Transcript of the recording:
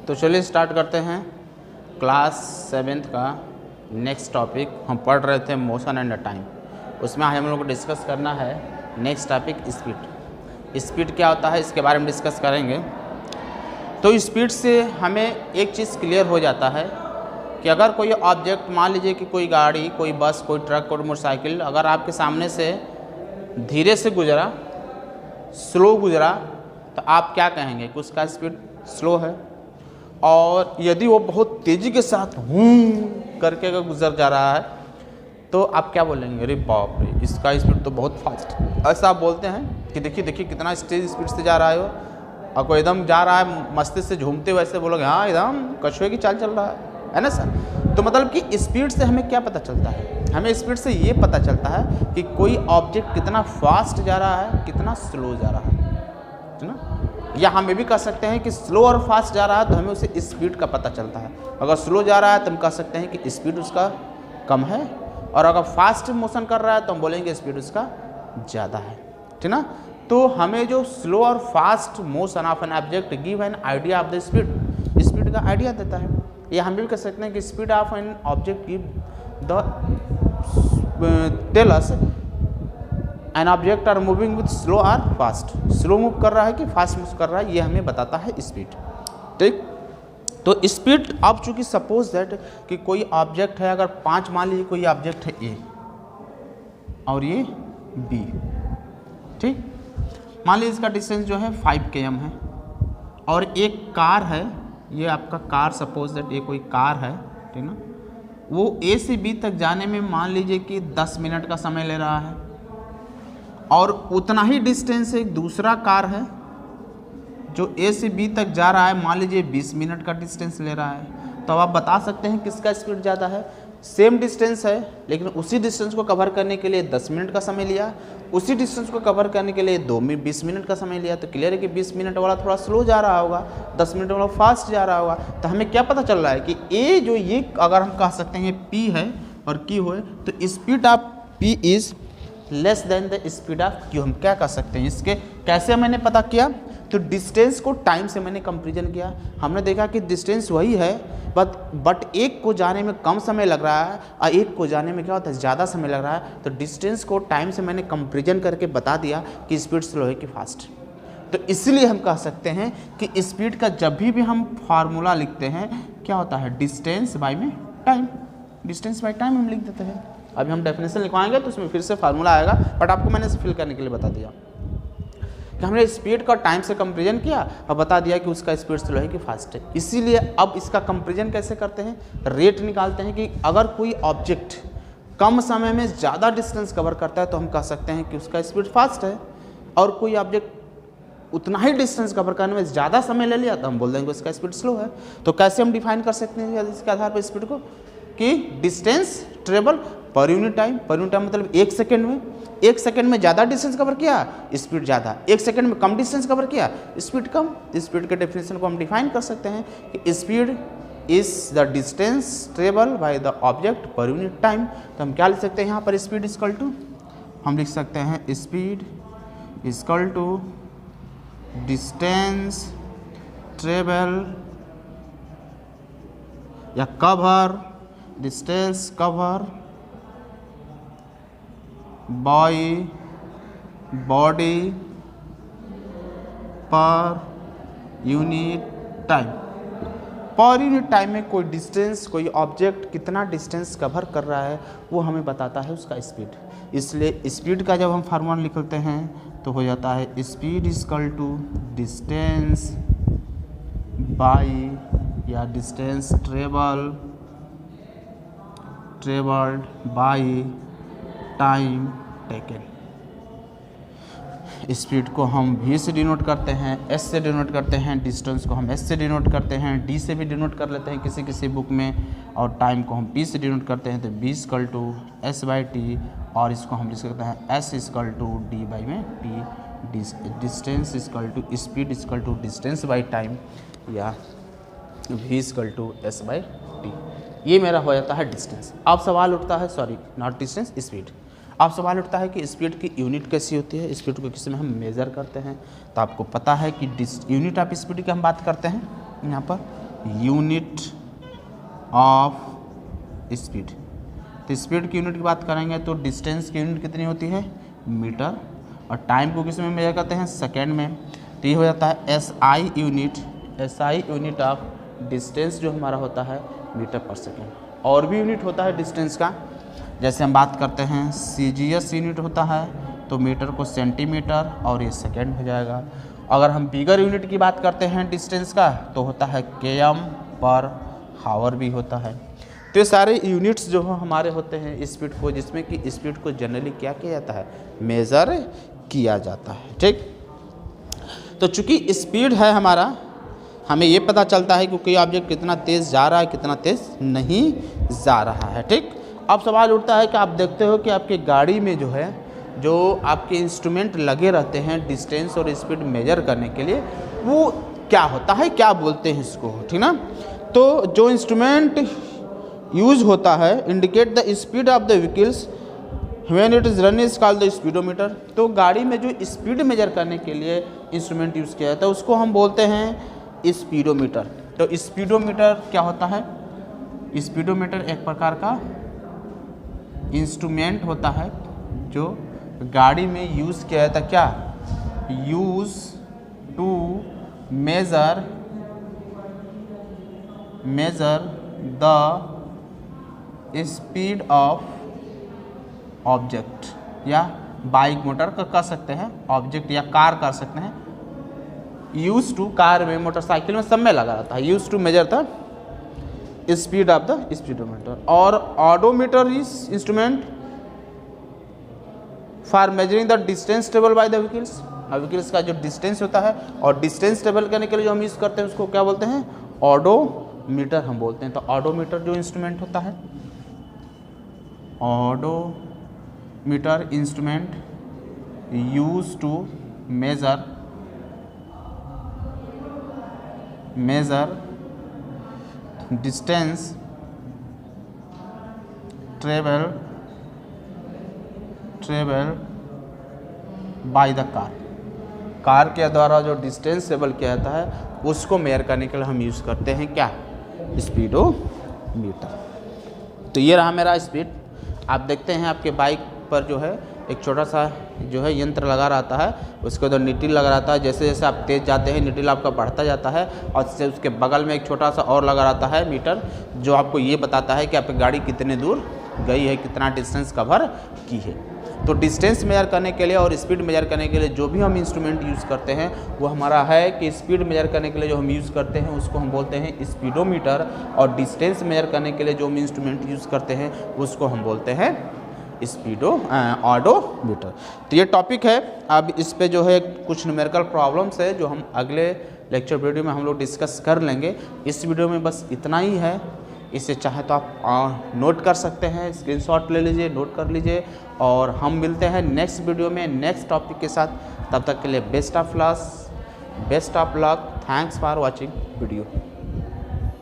तो चलिए स्टार्ट करते हैं क्लास 7th का नेक्स्ट टॉपिक। हम पढ़ रहे थे मोशन एंड टाइम, उसमें हम लोग को डिस्कस करना है नेक्स्ट टॉपिक स्पीड। स्पीड क्या होता है इसके बारे में डिस्कस करेंगे। तो स्पीड से हमें एक चीज़ क्लियर हो जाता है कि अगर कोई ऑब्जेक्ट, मान लीजिए कि कोई गाड़ी, कोई बस, कोई ट्रक, कोई मोटरसाइकिल अगर आपके सामने से धीरे से गुजरा, स्लो गुजरा, तो आप क्या कहेंगे कि उसका स्पीड स्लो है। और यदि वो बहुत तेज़ी के साथ हूँ करके अगर गुजर जा रहा है तो आप क्या बोलेंगे, अरे बाप रे इसका स्पीड तो बहुत फास्ट। ऐसा आप बोलते हैं कि देखिए देखिए कितना तेज स्पीड से जा रहा है वो, और कोई एकदम जा रहा है मस्ती से झूमते हुए, ऐसे बोलोगे हाँ एकदम कछुए की चाल चल रहा है ना सर। तो मतलब कि स्पीड से हमें क्या पता चलता है, हमें स्पीड से ये पता चलता है कि कोई ऑब्जेक्ट कितना फास्ट जा रहा है, कितना स्लो जा रहा है ना। या हम ये भी कह सकते हैं कि स्लो और फास्ट जा रहा है तो हमें उसे स्पीड का पता चलता है। अगर स्लो जा रहा है तो हम कह सकते हैं कि स्पीड उसका कम है, और अगर फास्ट मोशन कर रहा है तो हम बोलेंगे स्पीड उसका ज़्यादा है, ठीक ना। तो हमें जो स्लो और fast motion of an object give an idea of the speed, speed का आइडिया देता है। या हम भी कह सकते हैं कि speed of an object give the tell us an object are moving with slow और फास्ट, स्लो मूव कर रहा है कि फास्ट मूव कर रहा है, ये हमें बताता है स्पीड। ठीक, तो स्पीड अब चूंकि सपोज दैट कि कोई ऑब्जेक्ट है, अगर 5, मान लीजिए कोई ऑब्जेक्ट है ए और ये बी, ठीक, मान लीजिए इसका डिस्टेंस जो है 5 km है, और एक कार है, ये आपका कार, सपोज दैट ये कोई कार है, ठीक ना, वो ए से बी तक जाने में मान लीजिए कि 10 मिनट का समय ले रहा है, और उतना ही डिस्टेंस एक दूसरा कार है जो ए से बी तक जा रहा है, मान लीजिए 20 मिनट का डिस्टेंस ले रहा है। तो अब आप बता सकते हैं किसका स्पीड ज़्यादा है। सेम डिस्टेंस है लेकिन उसी डिस्टेंस को कवर करने के लिए 10 मिनट का समय लिया, उसी डिस्टेंस को कवर करने के लिए 20 मिनट का समय लिया। तो क्लियर है कि 20 मिनट वाला थोड़ा स्लो जा रहा होगा, 10 मिनट वाला फास्ट जा रहा होगा। तो हमें क्या पता चल रहा है कि ए जो ये अगर हम कह सकते हैं पी है और क्यू है, तो speed of P is less than the speed of Q. हम क्या कर सकते हैं इसके, कैसे मैंने पता किया, तो डिस्टेंस को टाइम से मैंने कंपेरिजन किया। हमने देखा कि डिस्टेंस वही है बट एक को जाने में कम समय लग रहा है और एक को जाने में क्या होता है ज़्यादा समय लग रहा है। तो डिस्टेंस को टाइम से मैंने कंपेरिजन करके बता दिया कि स्पीड स्लो है कि फास्ट। तो इसलिए हम कह सकते हैं कि स्पीड का जब भी हम फार्मूला लिखते हैं क्या होता है, डिस्टेंस बाय में टाइम, डिस्टेंस बाय टाइम हम लिख देते हैं। अभी हम डेफिनेशन लिखवाएंगे तो उसमें फिर से फार्मूला आएगा, बट आपको मैंने फिल करने के लिए बता दिया कि हमने स्पीड का टाइम से कंपेरिजन किया और बता दिया कि उसका स्पीड स्लो है कि फास्ट है। इसीलिए अब इसका कंपेरिजन कैसे करते हैं, रेट निकालते हैं कि अगर कोई ऑब्जेक्ट कम समय में ज़्यादा डिस्टेंस कवर करता है तो हम कह सकते हैं कि उसका स्पीड फास्ट है, और कोई ऑब्जेक्ट उतना ही डिस्टेंस कवर करने में ज़्यादा समय ले लिया तो हम बोल देंगे उसका स्पीड स्लो है। तो कैसे हम डिफाइन कर सकते हैं इसके आधार पर स्पीड को, कि डिस्टेंस ट्रेवल पर unit time, per unit time मतलब 1 सेकेंड में, 1 सेकेंड में ज़्यादा डिस्टेंस कवर किया स्पीड ज़्यादा, 1 सेकेंड में कम डिस्टेंस कवर किया स्पीड कम। स्पीड के डेफिनेशन को हम डिफाइन कर सकते हैं कि speed is the distance travel by the object पर यूनिट टाइम। तो हम क्या लिख सकते हैं यहाँ पर, स्पीड इक्वल टू, हम लिख सकते हैं speed equal to distance travel या cover, distance cover by body per unit time. Per unit time में कोई डिस्टेंस, कोई ऑब्जेक्ट कितना डिस्टेंस कवर कर रहा है वो हमें बताता है उसका स्पीड। इसलिए स्पीड का जब हम फार्मूला निकलते हैं तो हो जाता है speed equal to distance by या distance travelled by time taken. Speed को हम v से डिनोट करते हैं, s से डिनोट करते हैं, डिस्टेंस को हम s से डिनोट करते हैं, d से भी डिनोट कर लेते हैं किसी किसी बुक में, और टाइम को हम p से डिनोट करते हैं। तो v equal to s by T, और इसको हम लिख सकते हैं s equal to d by में t, distance equal to speed equal to distance by time, या v equal to s by T. ये मेरा हो जाता है डिस्टेंस। अब सवाल उठता है, सॉरी नॉट डिस्टेंस, स्पीड। अब सवाल उठता है कि स्पीड की यूनिट कैसी होती है, स्पीड को किस में हम मेज़र करते हैं। तो आपको पता है कि यूनिट ऑफ स्पीड की हम बात करते हैं यहाँ पर, यूनिट ऑफ स्पीड। तो स्पीड की यूनिट की बात करेंगे तो डिस्टेंस की यूनिट कितनी होती है, मीटर, और टाइम को किस में मेजर करते हैं, सेकेंड में। तो ये हो जाता है एसआई यूनिट ऑफ डिस्टेंस जो हमारा होता है मीटर पर सेकेंड। और भी यूनिट होता है डिस्टेंस का, जैसे हम बात करते हैं सीजीएस यूनिट होता है, तो मीटर को सेंटीमीटर और ये सेकेंड हो जाएगा। अगर हम बिगर यूनिट की बात करते हैं डिस्टेंस का तो होता है केएम पर हावर भी होता है। तो ये सारे यूनिट्स जो हमारे होते हैं स्पीड को, जिसमें कि स्पीड को जनरली क्या किया जाता है, मेज़र किया जाता है। ठीक, तो चूँकि स्पीड है हमारा, हमें ये पता चलता है कि कोई ऑब्जेक्ट कितना तेज़ जा रहा है, कितना तेज़ नहीं जा रहा है। ठीक, अब सवाल उठता है कि आप देखते हो कि आपकी गाड़ी में जो है, जो आपके इंस्ट्रूमेंट लगे रहते हैं डिस्टेंस और स्पीड मेजर करने के लिए, वो क्या होता है, क्या बोलते हैं इसको, ठीक ना। तो जो इंस्ट्रूमेंट यूज होता है indicate the speed of the vehicles when it is run is called the speedometer. तो गाड़ी में जो स्पीड मेजर करने के लिए इंस्ट्रूमेंट यूज़ किया जाता है उसको हम बोलते हैं स्पीडोमीटर। तो स्पीडोमीटर क्या होता है, स्पीडोमीटर एक प्रकार का इंस्ट्रूमेंट होता है जो गाड़ी में यूज़ किया जाता है, क्या, use to measure the speed of object, या बाइक मोटर का कर सकते हैं, ऑब्जेक्ट या कार कर सकते हैं। यूज टू, कार में, मोटरसाइकिल में, सब में लगा रहता है, use to measure the speed of the speedometer. और odometer is instrument for measuring the distance travel by the vehicles. Vehicles का जो डिस्टेंस होता है और डिस्टेंस ट्रेवल करने के लिए जो हम यूज़ करते हैं उसको क्या बोलते हैं, ऑडोमीटर हम बोलते हैं। तो ऑडोमीटर जो इंस्ट्रूमेंट होता है, odometer instrument use to measure distance travel by the car के द्वारा जो डिस्टेंस ट्रेवल किया जाता है उसको मेजर करने के लिए हम यूज़ करते हैं क्या, स्पीडोमीटर। तो ये रहा मेरा स्पीड। आप देखते हैं आपके बाइक पर जो है एक छोटा सा जो है यंत्र लगा रहता है, उसके अंदर निटिल लगा रहता है। जैसे जैसे आप तेज़ जाते हैं निटिल आपका बढ़ता जाता है, और उसके बगल में एक छोटा सा और लगा रहता है मीटर, जो आपको ये बताता है कि आपकी गाड़ी कितने दूर गई है, कितना डिस्टेंस कवर की है। तो डिस्टेंस मेजर करने के लिए और स्पीड मेजर करने के लिए जो भी हम इंस्ट्रूमेंट यूज़ करते हैं वो हमारा है कि स्पीड मेजर करने के लिए जो हम यूज़ करते हैं उसको हम बोलते हैं स्पीडोमीटर, और डिस्टेंस मेजर करने के लिए जो हम इंस्ट्रूमेंट यूज़ करते हैं उसको हम बोलते हैं ऑडोमीटर। तो ये टॉपिक है। अब इस पे जो है कुछ न्यूमेरिकल प्रॉब्लम्स है जो हम अगले लेक्चर वीडियो में हम लोग डिस्कस कर लेंगे। इस वीडियो में बस इतना ही है। इसे चाहे तो आप नोट कर सकते हैं, स्क्रीनशॉट ले लीजिए, नोट कर लीजिए, और हम मिलते हैं नेक्स्ट वीडियो में नेक्स्ट टॉपिक के साथ। तब तक के लिए best of luck, thanks for watching video.